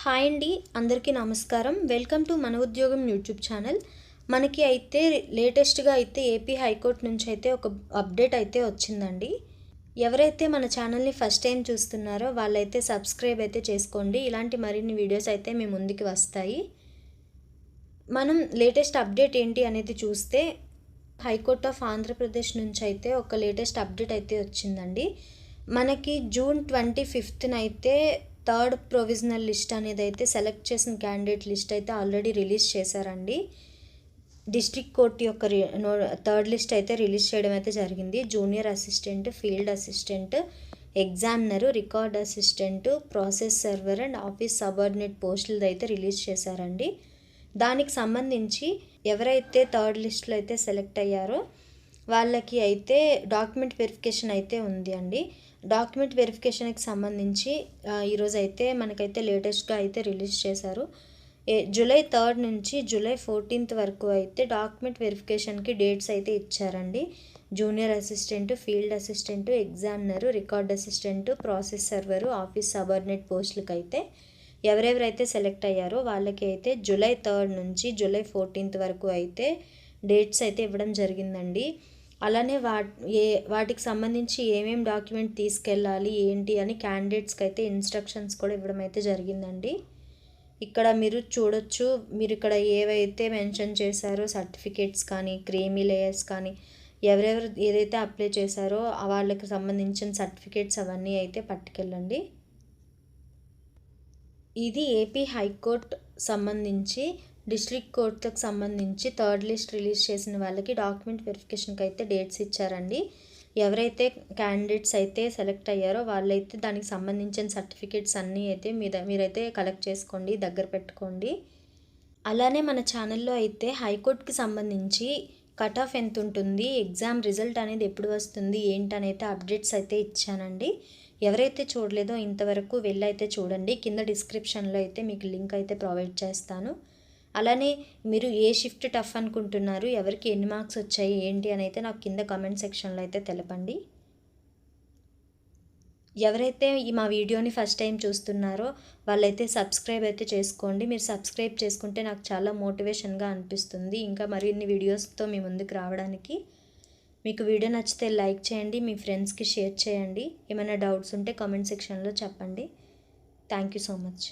Hi అండి, అందరికీ నమస్కారం. వెల్కమ్ టు మన ఉద్యోగం యూట్యూబ్ ఛానల్. మనకి అయితే లేటెస్ట్గా అయితే ఏపీ హైకోర్టు నుంచి అయితే ఒక అప్డేట్ అయితే వచ్చిందండి. ఎవరైతే మన ఛానల్ని ఫస్ట్ టైం చూస్తున్నారో వాళ్ళైతే సబ్స్క్రైబ్ అయితే చేసుకోండి. ఇలాంటి మరిన్ని వీడియోస్ అయితే మీ ముందుకి వస్తాయి. మనం లేటెస్ట్ అప్డేట్ ఏంటి అనేది చూస్తే హైకోర్ట్ ఆఫ్ ఆంధ్రప్రదేశ్ నుంచి అయితే ఒక లేటెస్ట్ అప్డేట్ అయితే వచ్చిందండి. మనకి జూన్ 25న అయితే థర్డ్ ప్రొవిజనల్ లిస్ట్ అనేది అయితే సెలెక్ట్ చేసిన క్యాండిడేట్ లిస్ట్ అయితే ఆల్రెడీ రిలీజ్ చేశారండి. డిస్ట్రిక్ట్ కోర్ట్ యొక్క థర్డ్ లిస్ట్ అయితే రిలీజ్ చేయడం అయితే జరిగింది. Junior assistant, field assistant, examiner, record assistant, process server and office subordinate పోస్టులది అయితే రిలీజ్ చేశారండి. దానికి సంబంధించి ఎవరైతే థర్డ్ లిస్ట్లో అయితే సెలెక్ట్ అయ్యారో వాళ్ళకి అయితే డాక్యుమెంట్ వెరిఫికేషన్ అయితే ఉంది అండి. డాక్యుమెంట్ వెరిఫికేషన్కి సంబంధించి ఈరోజు అయితే మనకైతే లేటెస్ట్గా అయితే రిలీజ్ చేశారు. జూలై 3 నుంచి జూలై 14 వరకు అయితే డాక్యుమెంట్ వెరిఫికేషన్కి డేట్స్ అయితే ఇచ్చారండి. Junior assistant, field assistant, examiner, record assistant, process server, office subordinate పోస్టులకి అయితే ఎవరెవరైతే సెలెక్ట్ అయ్యారో వాళ్ళకి అయితే జూలై 3 నుంచి జూలై 14 వరకు అయితే డేట్స్ అయితే ఇవ్వడం జరిగిందండి. అలానే వాటికి సంబంధించి ఏమేం డాక్యుమెంట్ తీసుకెళ్ళాలి ఏంటి అని క్యాండిడేట్స్కి అయితే ఇన్స్ట్రక్షన్స్ కూడా ఇవ్వడం అయితే జరిగిందండి. ఇక్కడ మీరు చూడొచ్చు, మీరు ఇక్కడ ఏవైతే మెన్షన్ చేశారో సర్టిఫికేట్స్ కానీ, క్రీమీ లేయర్స్ కానీ, ఎవరెవరు ఏదైతే అప్లై చేశారో వాళ్ళకి సంబంధించిన సర్టిఫికేట్స్ అవన్నీ అయితే పట్టుకెళ్ళండి. ఇది ఏపీ హైకోర్టు సంబంధించి డిస్ట్రిక్ట్ కోర్టుకు సంబంధించి థర్డ్ లిస్ట్ రిలీజ్ చేసిన వాళ్ళకి డాక్యుమెంట్ వెరిఫికేషన్కి అయితే డేట్స్ ఇచ్చారండి. ఎవరైతే క్యాండిడేట్స్ అయితే సెలెక్ట్ అయ్యారో వాళ్ళైతే దానికి సంబంధించిన సర్టిఫికేట్స్ అన్నీ అయితే మీరైతే కలెక్ట్ చేసుకోండి, దగ్గర పెట్టుకోండి. అలానే మన ఛానల్లో అయితే హైకోర్టుకి సంబంధించి కట్ ఆఫ్ ఎంత ఉంటుంది, ఎగ్జామ్ రిజల్ట్ అనేది ఎప్పుడు వస్తుంది ఏంటనైతే అప్డేట్స్ అయితే ఇచ్చానండి. ఎవరైతే చూడలేదో ఇంతవరకు వెళ్ళైతే చూడండి. కింద డిస్క్రిప్షన్లో అయితే మీకు లింక్ అయితే ప్రొవైడ్ చేస్తాను. అలానే మీరు ఏ షిఫ్ట్ టఫ్ అనుకుంటున్నారు, ఎవరికి ఎన్ని మార్క్స్ వచ్చాయి ఏంటి అని అయితే నాకు కింద కామెంట్ సెక్షన్లో అయితే తెలపండి. ఎవరైతే మా వీడియోని ఫస్ట్ టైం చూస్తున్నారో వాళ్ళైతే సబ్స్క్రైబ్ అయితే చేసుకోండి. మీరు సబ్స్క్రైబ్ చేసుకుంటే నాకు చాలా మోటివేషన్గా అనిపిస్తుంది ఇంకా మరిన్ని వీడియోస్తో మీ ముందుకు రావడానికి. మీకు వీడియో నచ్చితే లైక్ చేయండి, మీ ఫ్రెండ్స్కి షేర్ చేయండి. ఏమైనా డౌట్స్ ఉంటే కామెంట్ సెక్షన్లో చెప్పండి. Thank you so much.